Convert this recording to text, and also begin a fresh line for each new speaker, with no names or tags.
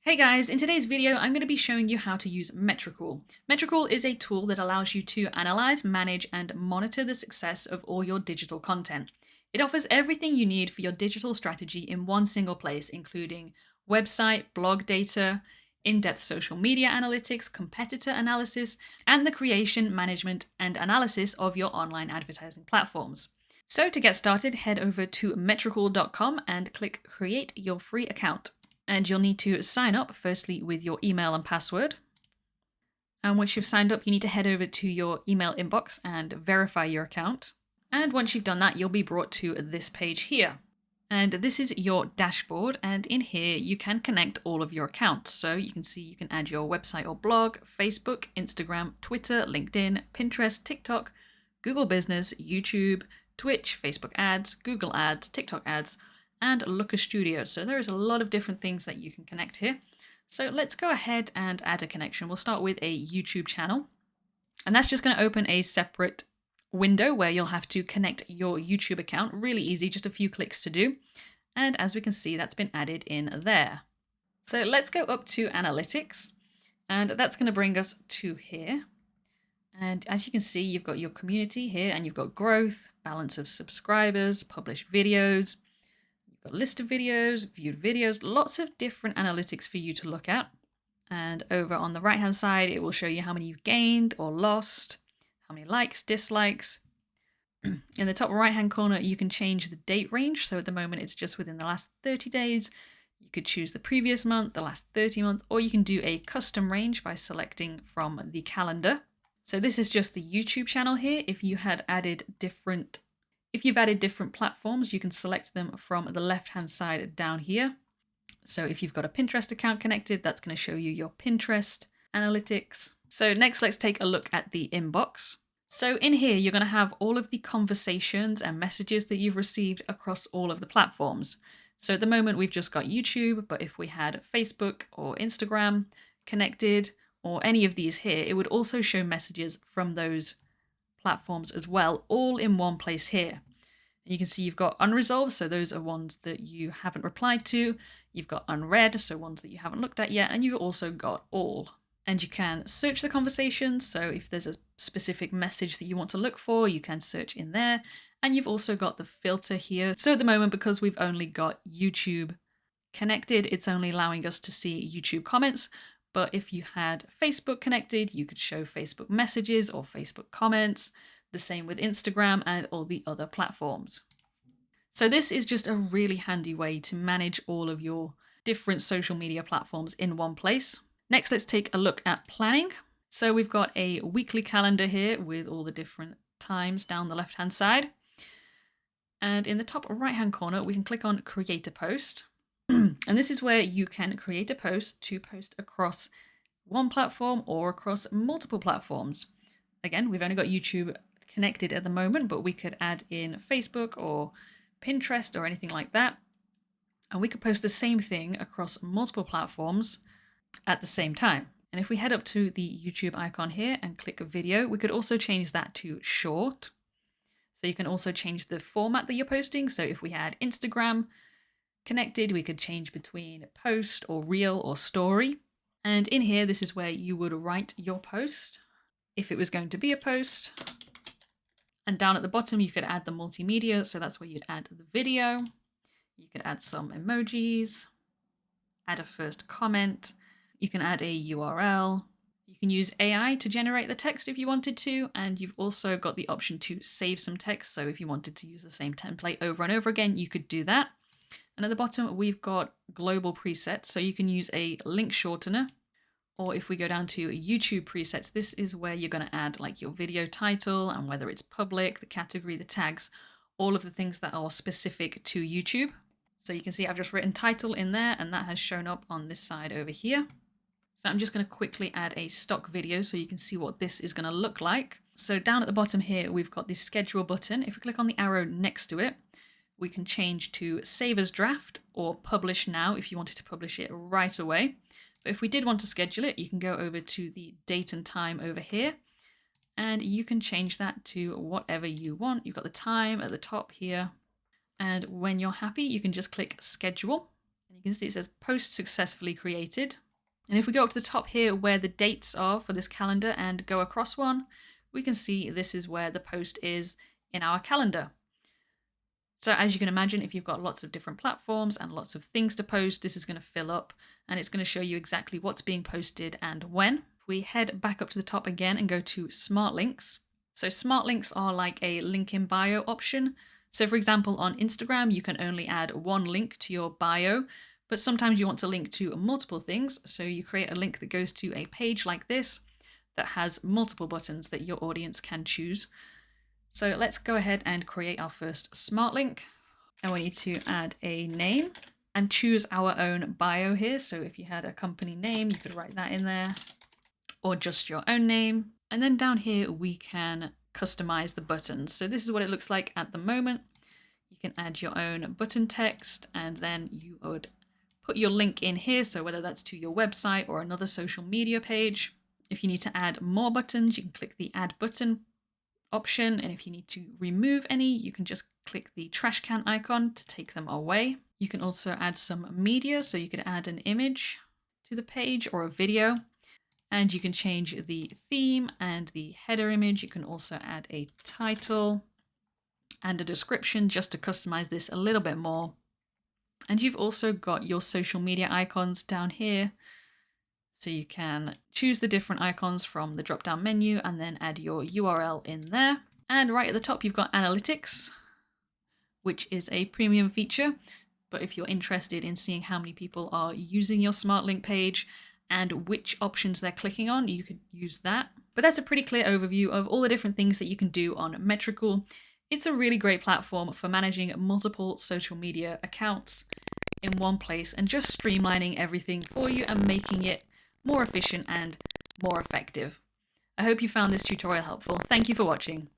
Hey guys, in today's video I'm going to be showing you how to use Metricool. Metricool is a tool that allows you to analyze, manage and monitor the success of all your digital content. It offers everything you need for your digital strategy in one single place, including website, blog data, in-depth social media analytics, competitor analysis, and the creation, management and analysis of your online advertising platforms. So to get started, head over to metricool.com and click Create Your Free Account. And you'll need to sign up firstly with your email and password. And once you've signed up, you need to head over to your email inbox and verify your account. And once you've done that, you'll be brought to this page here. And this is your dashboard. And in here, you can connect all of your accounts. So you can see you can add your website or blog, Facebook, Instagram, Twitter, LinkedIn, Pinterest, TikTok, Google Business, YouTube, Twitch, Facebook ads, Google ads, TikTok ads, and Looker Studio. So there is a lot of different things that you can connect here. So let's go ahead and add a connection. We'll start with a YouTube channel. And that's just going to open a separate window where you'll have to connect your YouTube account. Really easy, just a few clicks to do. And as we can see, that's been added in there. So let's go up to Analytics. And that's going to bring us to here. And as you can see, you've got your community here and you've got growth, balance of subscribers, published videos, a list of videos, viewed videos, lots of different analytics for you to look at. And over on the right hand side, it will show you how many you've gained or lost, how many likes, dislikes. In the top right hand corner, you can change the date range. So at the moment, it's just within the last 30 days. You could choose the previous month, the last 30 months, or you can do a custom range by selecting from the calendar. So this is just the YouTube channel here. If you've added different platforms, you can select them from the left-hand side down here. So if you've got a Pinterest account connected, that's going to show you your Pinterest analytics. So next, let's take a look at the inbox. So in here, you're going to have all of the conversations and messages that you've received across all of the platforms. So at the moment, we've just got YouTube, but if we had Facebook or Instagram connected or any of these here, it would also show messages from those platforms as well, all in one place here. And you can see you've got unresolved, so those are ones that you haven't replied to. You've got unread, so ones that you haven't looked at yet, and you've also got all. And you can search the conversations, so if there's a specific message that you want to look for, you can search in there. And you've also got the filter here. So at the moment, because we've only got YouTube connected, it's only allowing us to see YouTube comments. But if you had Facebook connected, you could show Facebook messages or Facebook comments. The same with Instagram and all the other platforms. So this is just a really handy way to manage all of your different social media platforms in one place. Next, let's take a look at planning. So we've got a weekly calendar here with all the different times down the left-hand side. And in the top right-hand corner, we can click on Create a Post. And this is where you can create a post to post across one platform or across multiple platforms. Again, we've only got YouTube connected at the moment, but we could add in Facebook or Pinterest or anything like that. And we could post the same thing across multiple platforms at the same time. And if we head up to the YouTube icon here and click video, we could also change that to short. So you can also change the format that you're posting. So if we had Instagram connected, we could change between post or reel or story. And in here, this is where you would write your post if it was going to be a post. And down at the bottom, you could add the multimedia. So that's where you'd add the video. You could add some emojis, add a first comment. You can add a URL. You can use AI to generate the text if you wanted to. And you've also got the option to save some text. So if you wanted to use the same template over and over again, you could do that. And at the bottom, we've got global presets. So you can use a link shortener. Or if we go down to YouTube presets, this is where you're going to add like your video title and whether it's public, the category, the tags, all of the things that are specific to YouTube. So you can see I've just written title in there and that has shown up on this side over here. So I'm just going to quickly add a stock video so you can see what this is going to look like. So down at the bottom here, we've got the schedule button. If we click on the arrow next to it, we can change to save as draft or publish now if you wanted to publish it right away. But if we did want to schedule it, you can go over to the date and time over here and you can change that to whatever you want. You've got the time at the top here. And when you're happy, you can just click schedule And you can see it says post successfully created. And if we go up to the top here where the dates are for this calendar and go across one, we can see this is where the post is in our calendar. So as you can imagine, if you've got lots of different platforms and lots of things to post, this is going to fill up and it's going to show you exactly what's being posted and when. We head back up to the top again and go to Smart Links. So Smart Links are like a link in bio option. So for example, on Instagram, you can only add one link to your bio, but sometimes you want to link to multiple things. So you create a link that goes to a page like this that has multiple buttons that your audience can choose. So let's go ahead and create our first smart link. And we need to add a name and choose our own bio here. So if you had a company name, you could write that in there, or just your own name. And then down here, we can customize the buttons. So this is what it looks like at the moment. You can add your own button text, and then you would put your link in here. So whether that's to your website or another social media page. If you need to add more buttons, you can click the add button option, and if you need to remove any, you can just click the trash can icon to take them away. You can also add some media, so you could add an image to the page or a video, and you can change the theme and the header image. You can also add a title and a description just to customize this a little bit more. And you've also got your social media icons down here. So you can choose the different icons from the drop-down menu and then add your URL in there. And right at the top, you've got analytics, which is a premium feature. But if you're interested in seeing how many people are using your smart link page and which options they're clicking on, you could use that. But that's a pretty clear overview of all the different things that you can do on Metricool. It's a really great platform for managing multiple social media accounts in one place and just streamlining everything for you and making it more efficient and more effective. I hope you found this tutorial helpful. Thank you for watching.